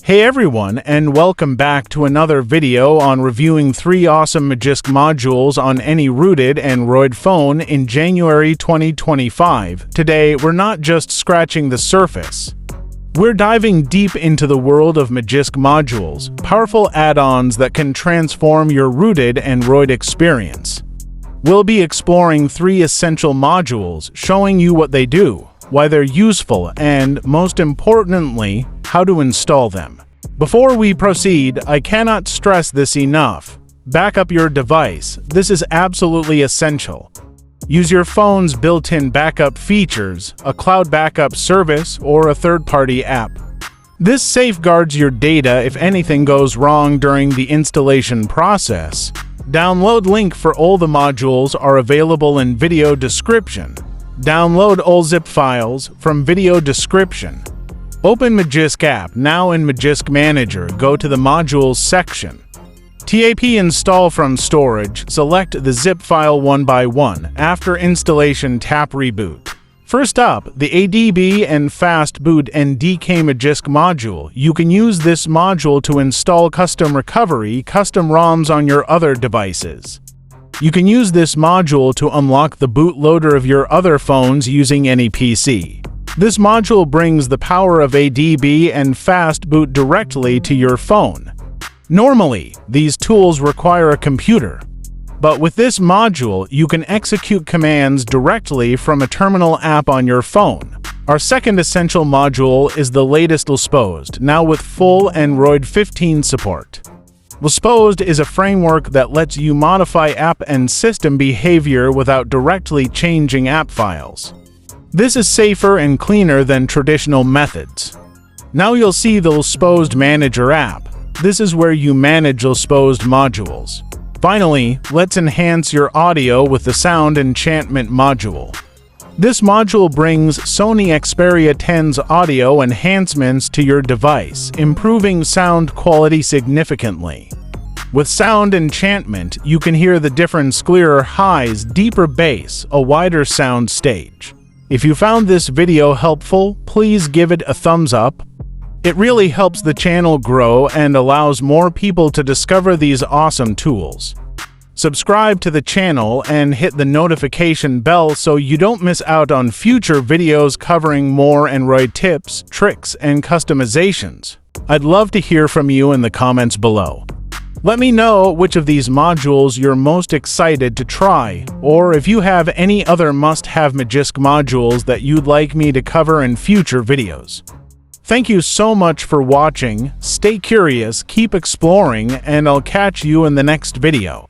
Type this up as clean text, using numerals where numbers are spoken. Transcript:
Hey everyone, and welcome back to another video on reviewing 3 awesome Magisk modules on any rooted Android phone in January 2025. Today, we're not just scratching the surface. We're diving deep into the world of Magisk modules, powerful add-ons that can transform your rooted Android experience. We'll be exploring 3 essential modules, showing you what they do, why they're useful, and, most importantly, how to install them. Before we proceed, I cannot stress this enough. Back up your device. This is absolutely essential. Use your phone's built-in backup features, a cloud backup service, or a third-party app. This safeguards your data if anything goes wrong during the installation process. Download link for all the modules are available in video description. Download all zip files from video description. Open Magisk app. Now in Magisk Manager, go to the Modules section. Tap install from storage. Select the zip file one by one. After installation, tap Reboot. First up, the ADB and Fast Boot NDK Magisk module. You can use this module to install custom recovery, custom ROMs on your other devices. You can use this module to unlock the bootloader of your other phones using any PC. This module brings the power of ADB and Fast Boot directly to your phone. Normally, these tools require a computer, but with this module, you can execute commands directly from a terminal app on your phone. Our second essential module is the latest Lisposed, now with full Android 15 support. Lisposed is a framework that lets you modify app and system behavior without directly changing app files. This is safer and cleaner than traditional methods. Now you'll see the Lisposed Manager app. This is where you manage Lisposed modules. Finally, let's enhance your audio with the Sound Enchantment module. This module brings Sony Xperia 10's audio enhancements to your device, improving sound quality significantly. With Sound Enchantment, you can hear the difference: clearer highs, deeper bass, a wider sound stage. If you found this video helpful, please give it a thumbs up. It really helps the channel grow and allows more people to discover these awesome tools. Subscribe to the channel and hit the notification bell so you don't miss out on future videos covering more Android tips, tricks, and customizations. I'd love to hear from you in the comments below. Let me know which of these modules you're most excited to try, or if you have any other must-have Magisk modules that you'd like me to cover in future videos. Thank you so much for watching. Stay curious, keep exploring, and I'll catch you in the next video.